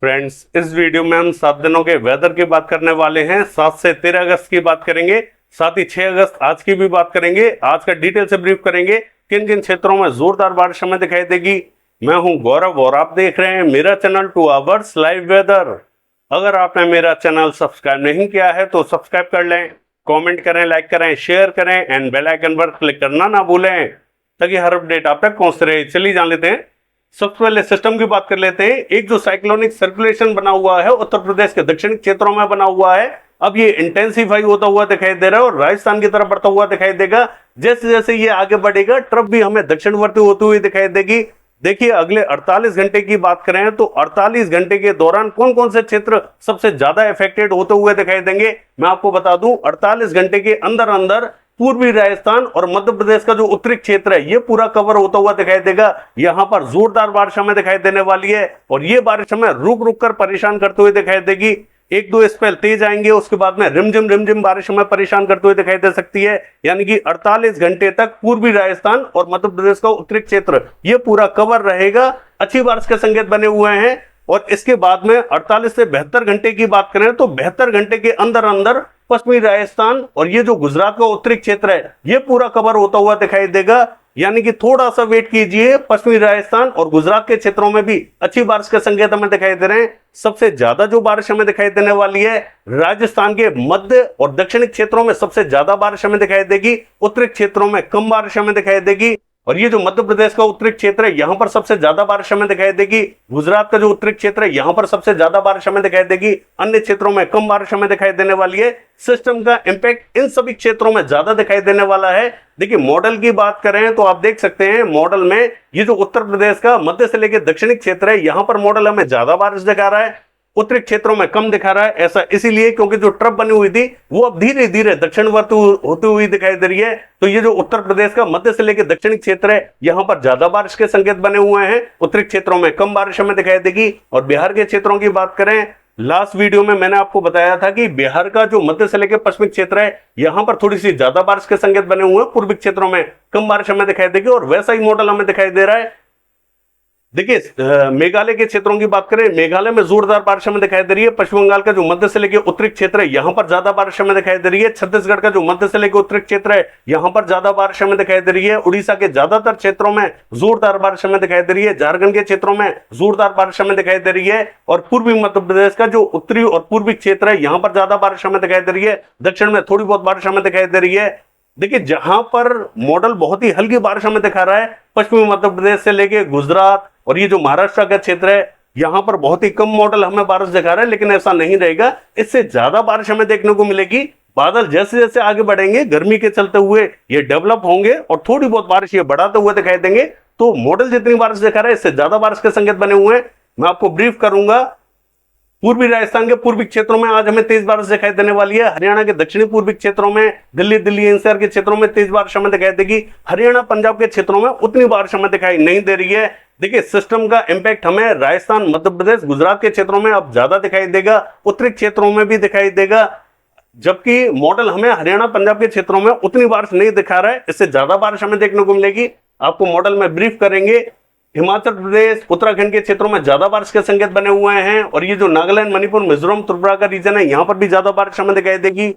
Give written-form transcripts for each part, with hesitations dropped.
Friends, इस video में हम 7 दिनों के वेदर की बात करने वाले हैं। 7 से 13 अगस्त की बात करेंगे, साथ ही 6 अगस्त आज की भी बात करेंगे। आज का डिटेल से ब्रीफ करेंगे किन किन क्षेत्रों में जोरदार बारिश हमें दिखाई देगी। मैं हूं गौरव और आप देख रहे हैं मेरा चैनल 2 आवर्स लाइव वेदर। अगर आपने मेरा चैनल सब्सक्राइब नहीं किया है तो सब्सक्राइब कर लें, कमेंट करें, लाइक करें, शेयर करें एंड बेल आइकन पर क्लिक करना ना भूलें ताकि हर अपडेट आप तक पहुंचते रहे। चलिए जान लेते हैं। सबसे पहले सिस्टम की बात कर लेते हैं। एक जो साइक्लोनिक सर्कुलेशन बना हुआ है उत्तर प्रदेश के दक्षिणी क्षेत्रों में बना हुआ है, अब ये इंटेंसिफाई होता हुआ दिखाई दे रहा है और राजस्थान की तरफ बढ़ता हुआ दिखाई देगा। जैसे जैसे ये आगे बढ़ेगा ट्रफ भी हमें दक्षिणवर्ती होती हुई दिखाई देगी। देखिए, अगले 48 घंटे की बात करें तो 48 घंटे के दौरान कौन कौन से क्षेत्र सबसे ज्यादा इफेक्टेड होते हुए दिखाई देंगे मैं आपको बता दूं। 48 घंटे के अंदर अंदर पूर्वी राजस्थान और मध्य प्रदेश का जो उत्तरी क्षेत्र है ये पूरा कवर होता हुआ दिखाई देगा। यहां पर जोरदार बारिश हमें दिखाई देने वाली है और ये बारिश हमें रुक रुक कर परेशान करते हुए दिखाई देगी। एक दो स्पेल तेज आएंगे, उसके बाद में रिमझिम बारिश हमें परेशान करते हुए दिखाई दे सकती है। यानी कि 48 घंटे तक पूर्वी राजस्थान और मध्य प्रदेश का उत्तरी क्षेत्र ये पूरा कवर रहेगा। अच्छी बारिश के संकेत बने हुए हैं। और इसके बाद में 48 से 72 घंटे की बात करें तो 72 घंटे के अंदर अंदर पश्चिमी राजस्थान और ये जो गुजरात का उत्तरी क्षेत्र है ये पूरा कवर होता हुआ दिखाई देगा। यानी कि थोड़ा सा वेट कीजिए, पश्चिमी राजस्थान और गुजरात के क्षेत्रों में भी अच्छी बारिश के संकेत हमें दिखाई दे रहे हैं। सबसे ज्यादा जो बारिश हमें दिखाई देने वाली है राजस्थान के मध्य और दक्षिणी क्षेत्रों में सबसे ज्यादा बारिश हमें दिखाई देगी। उत्तरी क्षेत्रों में कम बारिश हमें दिखाई देगी। और ये जो मध्य प्रदेश का उत्तरी क्षेत्र है यहां पर सबसे ज्यादा बारिश हमें दिखाई देगी। गुजरात का जो उत्तरी क्षेत्र है यहां पर सबसे ज्यादा बारिश हमें दिखाई देगी। अन्य क्षेत्रों में कम बारिश हमें दिखाई देने वाली है। सिस्टम का इंपैक्ट इन सभी क्षेत्रों में ज्यादा दिखाई देने वाला है। देखिए, मॉडल की बात करें तो आप देख सकते हैं मॉडल में ये जो उत्तर प्रदेश का मध्य से लेकर दक्षिणी क्षेत्र है यहां पर मॉडल हमें ज्यादा बारिश दिखा रहा है, उत्तरी क्षेत्रों में कम दिखा रहा है। ऐसा इसीलिए क्योंकि जो ट्रफ बनी हुई थी वो अब धीरे धीरे दक्षिणवर्ती होती हुई दिखाई दे रही है। तो ये जो उत्तर प्रदेश का मध्य से लेकर दक्षिणी क्षेत्र है यहां पर ज्यादा बारिश के संकेत बने हुए हैं, उत्तरी क्षेत्रों में कम बारिश हमें दिखाई देगी। और बिहार के क्षेत्रों की बात करें, लास्ट वीडियो में मैंने आपको बताया था कि बिहार का जो मध्य से लेकर पश्चिमी क्षेत्र है यहां पर थोड़ी सी ज्यादा बारिश के संकेत बने हुए हैं, पूर्वी क्षेत्रों में कम बारिश हमें दिखाई देगी। और वैसा ही मॉडल हमें दिखाई दे रहा है। देखिए, मेघालय के क्षेत्रों की बात करें, मेघालय में जोरदार बारिश हमें दिखाई दे रही है। पश्चिम बंगाल का जो मध्य से लेकर उत्तरी क्षेत्र है यहां पर ज्यादा बारिश हमें दिखाई दे रही है। छत्तीसगढ़ का जो मध्य से लेकर उत्तरी क्षेत्र है यहां पर ज्यादा बारिश हमें दिखाई दे रही है। उड़ीसा के ज्यादातर क्षेत्रों में जोरदार बारिश हमें दिखाई दे रही है। झारखंड के क्षेत्रों में जोरदार बारिश हमें दिखाई दे रही है। और पूर्वी मध्य प्रदेश का जो उत्तरी और पूर्वी क्षेत्र है यहां पर ज्यादा बारिश हमें दिखाई दे रही है। दक्षिण में थोड़ी बहुत बारिश हमें दिखाई दे रही है। देखिए, जहां पर मॉडल बहुत ही हल्की बारिश हमें दिखा रहा है पश्चिमी मध्य प्रदेश से लेके गुजरात और ये जो महाराष्ट्र का क्षेत्र है यहां पर बहुत ही कम मॉडल हमें बारिश दिखा रहा है, लेकिन ऐसा नहीं रहेगा। इससे ज्यादा बारिश हमें देखने को मिलेगी। बादल जैसे जैसे आगे बढ़ेंगे गर्मी के चलते हुए ये डेवलप होंगे और थोड़ी बहुत बारिश ये बढ़ाते हुए दिखाई देंगे। तो मॉडल जितनी बारिश दिखा रहा है इससे ज्यादा बारिश के संकेत बने हुए हैं। मैं आपको ब्रीफ करूंगा। पूर्वी राजस्थान के पूर्वी क्षेत्रों में आज हमें तेज बारिश दिखाई देने वाली है। हरियाणा के दक्षिणी पूर्वी क्षेत्रों में, दिल्ली एनसीआर के क्षेत्रों में तेज बारिश हमें दिखाई देगी। हरियाणा पंजाब के क्षेत्रों में उतनी बारिश हमें दिखाई नहीं दे रही है। देखिए, सिस्टम का इंपैक्ट हमें राजस्थान, मध्य प्रदेश, गुजरात के क्षेत्रों में अब ज्यादा दिखाई देगा, उत्तरी क्षेत्रों में भी दिखाई देगा। जबकि मॉडल हमें हरियाणा पंजाब के क्षेत्रों में उतनी बारिश नहीं दिखा रहा है, इससे ज्यादा बारिश हमें देखने को मिलेगी। आपको मॉडल में ब्रीफ करेंगे। हिमाचल प्रदेश, उत्तराखंड के क्षेत्रों में ज्यादा बारिश के संकेत बने हुए हैं। और ये जो नागालैंड, मणिपुर, मिजोरम, त्रिपुरा का रीजन है यहां पर भी ज्यादा बारिश हमें दिखाई देगी।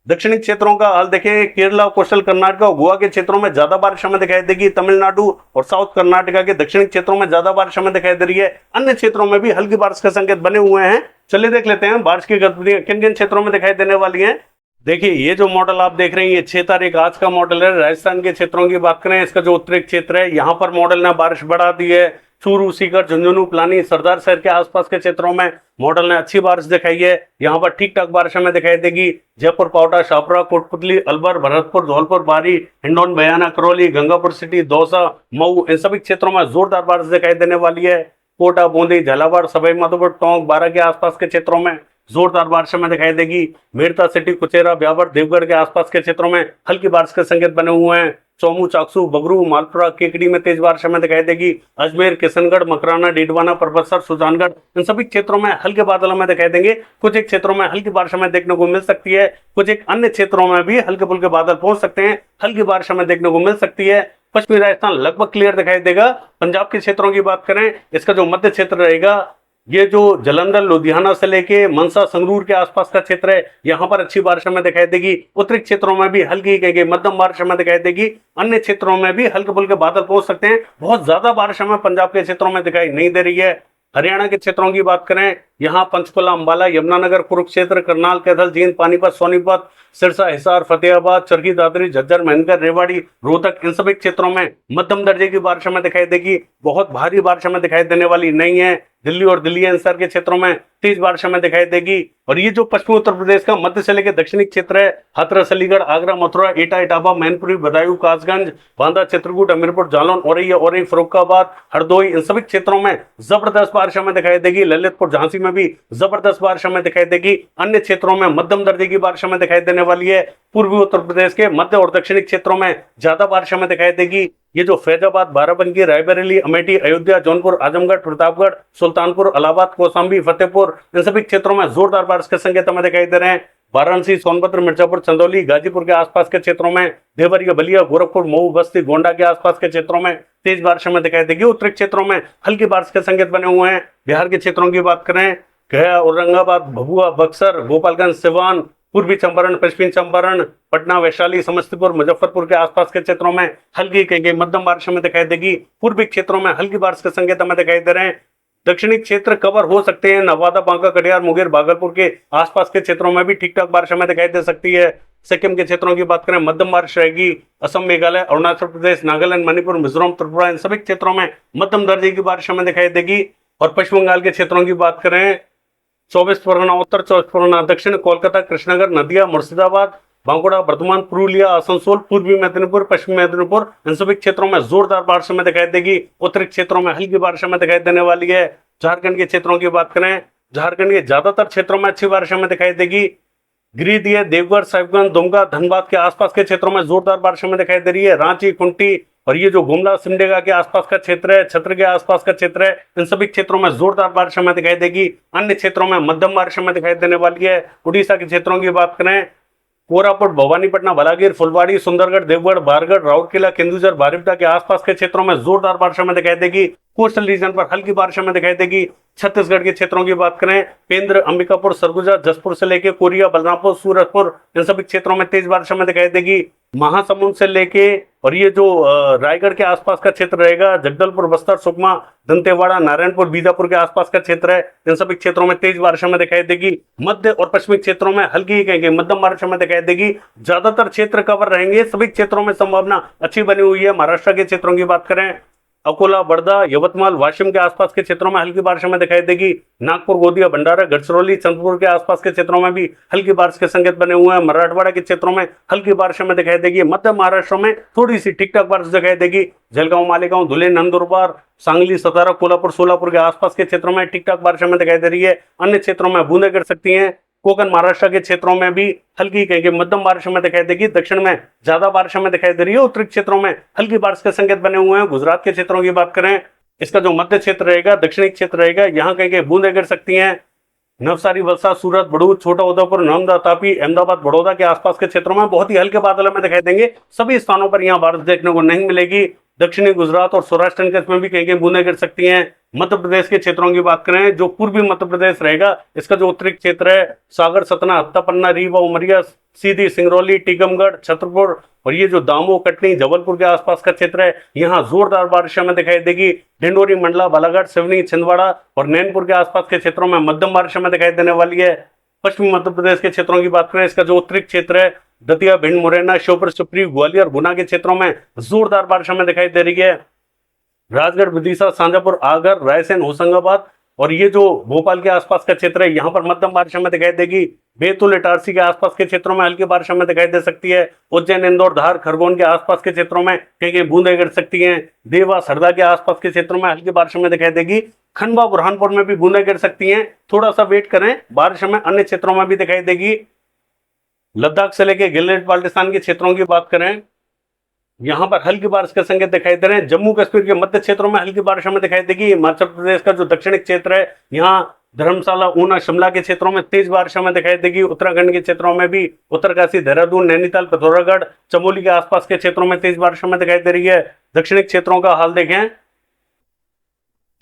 दक्षिणी क्षेत्रों का हाल देखें, केरला, कोस्टल कर्नाटक और गोवा के क्षेत्रों में ज्यादा बारिश हमें दिखाई देगी। तमिलनाडु और साउथ कर्नाटका के दक्षिणी क्षेत्रों में ज्यादा बारिश हमें दिखाई दे रही है। अन्य क्षेत्रों में भी हल्की बारिश के संकेत बने हुए हैं। चलिए देख लेते हैं बारिश की गतिविधियां किन किन क्षेत्रों में दिखाई देने वाली हैं। देखिए, ये जो मॉडल आप देख रहे हैं ये 6 तारीख आज का मॉडल है। राजस्थान के क्षेत्रों की बात करें, इसका जो उत्तरी क्षेत्र है यहाँ पर मॉडल ने बारिश बढ़ा दी है। चूरू, सीकर, झुंझुनू, पिलानी, सरदार शहर के आसपास के क्षेत्रों में मॉडल ने अच्छी बारिश दिखाई है। यहाँ पर ठीक ठाक बारिश हमें दिखाई देगी। जयपुर, पावटा, शाहपुरा, कोटपुतली, अलवर, भरतपुर, धौलपुर, बारी, हिंडौन, बयाना, करौली, गंगापुर सिटी, दौसा, मऊ इन सभी क्षेत्रों में जोरदार बारिश दिखाई देने वाली है। कोटा, बूंदी, झालावाड़, सवाई माधोपुर, टोंक, बारा के आसपास के क्षेत्रों में जोरदार बारिश हमें दिखाई देगी। मेड़ता सिटी, कुचेरा, ब्यावर, देवगढ़ के आसपास के क्षेत्रों में हल्की बारिश के संकेत बने हुए हैं। चौमू, चाकसू, बगरू, मालपुरा, केकड़ी में तेज बारिश हमें दिखाई देगी। अजमेर, किशनगढ़, मकराना, डीडवाना, परबतसर, सुजानगढ़ इन सभी क्षेत्रों में हल्के बादल हमें दिखाई देंगे। कुछ एक क्षेत्रों में हल्की बारिश हमें देखने को मिल सकती है। कुछ एक अन्य क्षेत्रों में भी हल्के फुल्के बादल पहुंच सकते हैं, हल्की बारिश हमें देखने को मिल सकती है। पश्चिमी राजस्थान लगभग क्लियर दिखाई देगा। पंजाब के क्षेत्रों की बात करें, इसका जो मध्य क्षेत्र रहेगा ये जो जलंधर लुधियाना से लेके मनसा संगरूर के आसपास का क्षेत्र है, यहाँ पर अच्छी बारिश हमें दिखाई देगी। उत्तरी क्षेत्रों में भी हल्की कहीं मध्यम बारिश हमें दिखाई देगी। अन्य क्षेत्रों में भी हल्के फुल्के बादल पहुंच सकते हैं। बहुत ज्यादा बारिश हमें पंजाब के क्षेत्रों में दिखाई नहीं दे रही है। हरियाणा के क्षेत्रों की बात करें, यहाँ पंचकुला, अंबाला, यमुनानगर, कुरुक्षेत्र, करनाल, कैथल, जींद, पानीपत, सोनीपत, सिरसा, हिसार, फतेहाबाद, चरखी दादरी, झज्जर, महेंद्रगढ़, रेवाड़ी, रोहतक, इन सभी क्षेत्रों में मध्यम दर्जे की बारिश हमें दिखाई देगी। बहुत भारी बारिश हमें दिखाई देने वाली नहीं है। दिल्ली और दिल्ली एनसीआर के क्षेत्रों में तेज बारिश हमें दिखाई देगी। और ये जो पश्चिमी उत्तर प्रदेश का मध्य से लेकर दक्षिणी क्षेत्र है, हाथरस, अलीगढ़, आगरा, मथुरा, एटा, इटावा, मैनपुरी, बदायूं, कासगंज, बांदा, चित्रकूट, अमीरपुर, जालौन, औरई, फर्रुखाबाद, हरदोई, इन सभी क्षेत्रों में जबरदस्त बारिश हमें दिखाई देगी। ललितपुर, झांसी में भी जबरदस्त बारिश हमें दिखाई देगी। अन्य क्षेत्रों में मध्यम दर्जे की बारिश हमें दिखाई देने वाली है। पूर्वी उत्तर प्रदेश के मध्य और दक्षिणी क्षेत्रों में ज्यादा बारिश हमें दिखाई देगी। ये जो फैजाबाद, बाराबंकी, रायबरेली, अमेठी, अयोध्या, जौनपुर, आजमगढ़, प्रतापगढ़, सुल्तानपुर, इलाहाबाद, कौशाम्बी, फतेहपुर, इन सभी क्षेत्रों में जोरदार बारिश के संकेत हमें दिखाई दे रहे हैं। वाराणसी, सोनभद्र, मिर्जापुर, चंदौली, गाजीपुर के आसपास के क्षेत्रों में, देवरिया, बलिया, गोरखपुर, मऊ, बस्ती, गोंडा के आसपास के क्षेत्रों में तेज बारिश हमें दिखाई देगी। उत्तरी क्षेत्रों में हल्की बारिश के संकेत बने हुए हैं। बिहार के क्षेत्रों की बात करें, गया, औरंगाबाद, भभुआ, बक्सर, गोपालगंज, सिवान, पूर्वी चंपारण, पश्चिमी चंपारण, पटना, वैशाली, समस्तीपुर, मुजफ्फरपुर के आसपास के क्षेत्रों में हल्की कहीं मध्यम बारिश हमें दिखाई देगी। पूर्वी क्षेत्रों में हल्की बारिश के संकेत हमें दिखाई दे रहे हैं। दक्षिणी क्षेत्र कवर हो सकते हैं। नवादा, बांका, कटिहार, मुंगेर, भागलपुर के आसपास के क्षेत्रों में भी ठीक ठाक बारिश हमें दिखाई दे सकती है। सिक्किम के क्षेत्रों की बात करें, मध्यम बारिश रहेगी। असम, मेघालय, अरुणाचल प्रदेश, नागालैंड, मणिपुर, मिजोरम, त्रिपुरा, इन सभी क्षेत्रों में मध्यम दर्जे की बारिश हमें दिखाई देगी। और पश्चिम बंगाल के क्षेत्रों की बात करें, 24 परगना उत्तर, 24 परगना दक्षिण, कोलकाता, कृष्णनगर, नदिया, मुर्शिदाबाद, बांकुड़ा, बर्धमान, पुरुलिया, आसनसोल, पूर्वी मेदिनीपुर, पश्चिमी मेदिनीपुर, इन सभी क्षेत्रों में जोरदार बारिश हमें दिखाई देगी। उत्तरी क्षेत्रों में हल्की बारिश हमें दिखाई देने वाली है। झारखंड के क्षेत्रों की बात करें, झारखंड के ज्यादातर क्षेत्रों में अच्छी बारिश हमें दिखाई देगी। गिरिडीह, देवघर, साहिबगंज, दुमका, धनबाद के आसपास के क्षेत्रों में जोरदार बारिश हमें दिखाई दे रही है। रांची, कुंटी और ये जो गुमला, सिमडेगा के आसपास का क्षेत्र है, छत्र के आसपास का क्षेत्र है, इन सभी क्षेत्रों में जोरदार बारिश हमें दिखाई देगी। अन्य क्षेत्रों में मध्यम बारिश हमें दिखाई देने वाली है। उड़ीसा के क्षेत्रों की बात करें, कोरापुट, भवानीपटना, बलागीर, फुलवाड़ी, सुंदरगढ़, देवगढ़, बारगढ़, राउरकेला, केंदुझर, बारिपदा के आसपास के क्षेत्रों में जोरदार बारिश हमें दिखाई देगी। कोस्टल रीजन पर हल्की बारिश हमें दिखाई देगी। छत्तीसगढ़ के क्षेत्रों की बात करें, पेंद्र, अंबिकापुर, सरगुजा, जसपुर से लेके कोरिया, बलरामपुर, सूरजपुर, इन सभी क्षेत्रों में तेज बारिश हमें दिखाई देगी। महासमुंद से लेके और ये जो रायगढ़ के आसपास का क्षेत्र रहेगा, जगदलपुर, बस्तर, सुकमा, दंतेवाड़ा, नारायणपुर, बीजापुर के आसपास का क्षेत्र है, इन सभी क्षेत्रों में तेज बारिश हमें दिखाई देगी। मध्य और पश्चिमी क्षेत्रों में हल्की कहेंगे मध्यम बारिश हमें दिखाई देगी। ज्यादातर क्षेत्र कवर रहेंगे। सभी क्षेत्रों में संभावना अच्छी बनी हुई है। महाराष्ट्र के क्षेत्रों की बात करें, अकोला, वर्धा, यवतमाल, वाशिम के आसपास के क्षेत्रों में हल्की बारिश हमें दिखाई देगी। नागपुर, गोंदिया, भंडारा, गढ़चिरौली, चंद्रपुर के आसपास के क्षेत्रों में भी हल्की बारिश के संकेत बने हुए हैं। मराठवाड़ा के क्षेत्रों में हल्की बारिश हमें दिखाई देगी। मध्य महाराष्ट्र में थोड़ी सी ठीक ठाक बारिश दिखाई देगी। जलगांव, मालेगांव, धुले, नंदुरबार, सांगली, सतारा, कोल्हापुर, सोलापुर के आसपास के क्षेत्रों में ठीक ठाक बारिश हमें दिखाई दे रही है। अन्य क्षेत्रों में बूंदें गिर सकती हैं। कोकण, महाराष्ट्र के क्षेत्रों में भी हल्की कहेंगे मध्यम बारिश हमें दिखाई देगी। दक्षिण में ज्यादा बारिश हमें दिखाई दे रही है। उत्तरी क्षेत्रों में हल्की बारिश के संकेत बने हुए हैं। गुजरात के क्षेत्रों की बात करें, इसका जो मध्य क्षेत्र रहेगा, दक्षिणी क्षेत्र रहेगा, यहाँ कहीं बूंदें गिर सकती हैं। नवसारी, वलसाड, सूरत, भरूच, छोटा उदेपुर, नांदोद, तापी, अहमदाबाद, बड़ौदा के आसपास के क्षेत्रों में बहुत ही हल्के बादल हमें दिखाई देंगे। सभी स्थानों पर यहाँ बारिश देखने को नहीं मिलेगी। दक्षिणी गुजरात और सौराष्ट्र कच्छ में भी कहीं बूंदें गिर सकती हैं। मध्य प्रदेश के क्षेत्रों की बात करें, जो पूर्वी मध्य प्रदेश रहेगा, इसका जो उत्तरी क्षेत्र है, सागर, सतना, हत्ता, पन्ना, रीवा, उमरिया, सीधी, सिंगरौली, टीकमगढ़, छतरपुर और ये जो दामोह, कटनी, जबलपुर के आसपास का क्षेत्र है, यहाँ जोरदार बारिश हमें दिखाई देगी। डिंडोरी, मंडला, बालाघाट, सिवनी, छिंदवाड़ा और नैनपुर के आसपास के क्षेत्रों में मध्यम बारिश हमें दिखाई देने वाली है। पश्चिमी मध्य प्रदेश के क्षेत्रों की बात करें, इसका जो उत्तरी क्षेत्र है, दतिया, भिंड, मुरैना, श्योपुर, शिवपुरी, ग्वालियर, गुना के क्षेत्रों में जोरदार बारिश हमें दिखाई दे रही है। राजगढ़, विदिशा, शाजापुर, आगर, रायसेन, होशंगाबाद और ये जो भोपाल के आसपास का क्षेत्र है, यहाँ पर मध्यम बारिश हमें दिखाई देगी। बैतूल, इटारसी के आसपास के क्षेत्रों में हल्की बारिश हमें दिखाई दे सकती है। उज्जैन, इंदौर, धार, खरगोन के आसपास के क्षेत्रों में कहीं बूंदें गिर सकती हैं। देवा, हरदा के आसपास के क्षेत्रों में हल्की बारिश हमें दिखाई देगी। खंडवा, बुरहानपुर में भी बूंदें गिर सकती हैं। थोड़ा सा वेट करें, बारिश हमें अन्य क्षेत्रों में भी दिखाई देगी। लद्दाख से लेकर गिलगित बाल्टिस्तान के क्षेत्रों की बात करें, यहाँ पर हल्की बारिश के संकेत दिखाई दे रहे हैं। जम्मू कश्मीर के मध्य क्षेत्रों में हल्की बारिश हमें दिखाई देगी। हिमाचल प्रदेश का जो दक्षिणी क्षेत्र है, यहाँ धर्मशाला, ऊना, शिमला के क्षेत्रों में तेज बारिश हमें दिखाई देगी। उत्तराखंड के क्षेत्रों में भी उत्तरकाशी, देहरादून, नैनीताल, पिथौरागढ़, चमोली के आसपास के क्षेत्रों में तेज बारिश हमें दिखाई दे रही है। दक्षिणी क्षेत्रों का हाल देखें,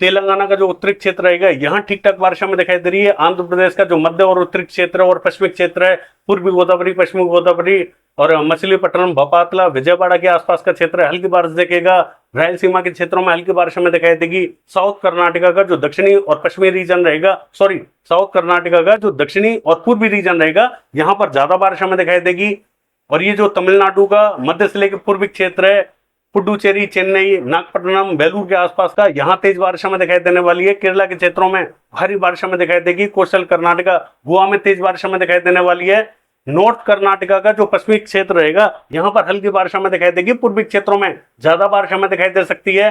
तेलंगाना का जो उत्तरी क्षेत्र रहेगा यहाँ ठीक ठाक बारिश हमें दिखाई दे रही है। आंध्र प्रदेश का जो मध्य और उत्तरी क्षेत्र और पश्चिमी क्षेत्र है, पूर्वी गोदावरी, पश्चिमी गोदावरी और मछलीपट्टनम, भपातला, विजयवाड़ा के आसपास का क्षेत्र है, हल्की बारिश देखेगा। रायलसीमा के क्षेत्रों में हल्की बारिश हमें दिखाई देगी। साउथ कर्नाटका का जो दक्षिणी और पश्चिमी रीजन रहेगा, साउथ कर्नाटका का जो दक्षिणी और पूर्वी रीजन रहेगा, यहाँ पर ज्यादा बारिश हमें दिखाई देगी। और ये जो तमिलनाडु का मध्य से लेकर पूर्वी क्षेत्र है, पुडुचेरी, चेन्नई, नागपट्टनम, बेलूर के आसपास का, यहाँ तेज बारिश हमें दिखाई देने वाली है। केरला के क्षेत्रों में भारी बारिश हमें दिखाई देगी। कोस्टल कर्नाटका, गोवा में तेज बारिश हमें दिखाई देने वाली है। नॉर्थ कर्नाटका का जो पश्चिमी क्षेत्र रहेगा, यहाँ पर हल्की बारिश हमें दिखाई देगी। पूर्वी क्षेत्रों में ज्यादा बारिश हमें दिखाई दे सकती है।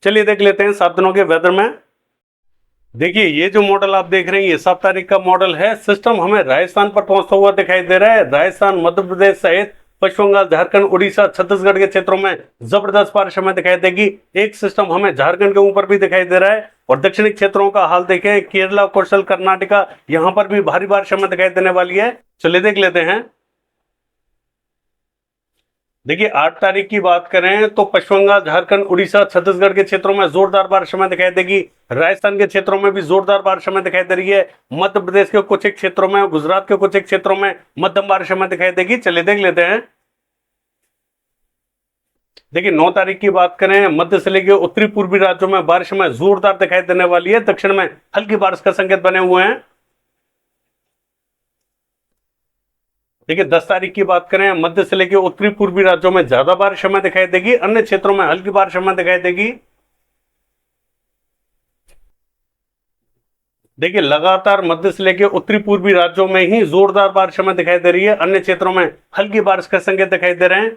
चलिए देख लेते हैं 7 दिनों के वेदर में। देखिए ये जो मॉडल आप देख रहे हैं, ये 7 तारीख का मॉडल है। सिस्टम हमें राजस्थान पर पहुंचता हुआ दिखाई दे रहा है। राजस्थान, मध्य प्रदेश सहित पश्चिम बंगाल, झारखंड, उड़ीसा, छत्तीसगढ़ के क्षेत्रों में जबरदस्त बारिश हमें दिखाई देगी। एक सिस्टम हमें झारखंड के ऊपर भी दिखाई दे रहा है। और दक्षिणी क्षेत्रों का हाल देखें, केरला, कोस्टल कर्नाटका, यहाँ पर भी भारी बारिश हमें दिखाई देने वाली है। चलिए देख लेते हैं। देखिए 8 तारीख की बात करें तो पश्चिम बंगाल, झारखंड, उड़ीसा, छत्तीसगढ़ के क्षेत्रों में जोरदार बारिश हमें दिखाई देगी। राजस्थान के क्षेत्रों में भी जोरदार बारिश हमें दिखाई दे रही है। मध्य प्रदेश के कुछ एक क्षेत्रों में, गुजरात के कुछ एक क्षेत्रों में मध्यम बारिश हमें दिखाई देगी। चलिए देख लेते हैं। देखिए 9 तारीख की बात करें, मध्य से लेकर उत्तरी पूर्वी राज्यों में बारिश में जोरदार दिखाई देने वाली है। दक्षिण में हल्की बारिश का संकेत बने हुए हैं। देखिए 10 तारीख की बात करें, मध्य से लेकर उत्तरी पूर्वी राज्यों में ज्यादा बारिश हमें दिखाई देगी। अन्य क्षेत्रों में हल्की बारिश हमें दिखाई देगी। देखिए लगातार मध्य से लेकर उत्तरी पूर्वी राज्यों में ही जोरदार बारिश हमें दिखाई दे रही है। अन्य क्षेत्रों में हल्की बारिश का संकेत दिखाई दे रहे हैं।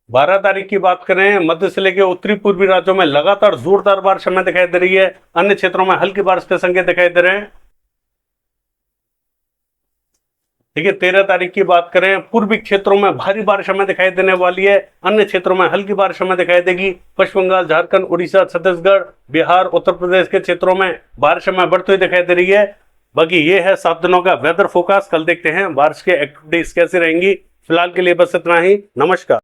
12 तारीख की बात करें, मध्य से लेकर उत्तरी पूर्वी राज्यों में लगातार जोरदार बारिश हमें दिखाई दे रही है। अन्य क्षेत्रों में हल्की बारिश के संकेत दिखाई दे रहे हैं। देखिए 13 तारीख की बात करें, पूर्वी क्षेत्रों में भारी बारिश हमें दिखाई देने वाली है। अन्य क्षेत्रों में हल्की बारिश हमें दिखाई देगी। पश्चिम बंगाल, झारखंड, उड़ीसा, छत्तीसगढ़, बिहार, उत्तर प्रदेश के क्षेत्रों में बारिश हमें बढ़ती हुई दिखाई दे रही है। बाकी ये है 7 दिनों का वेदर फोरकास्ट। कल देखते हैं बारिश के एक्टिविटीज कैसी रहेंगी। फिलहाल के लिए बस इतना ही। नमस्कार।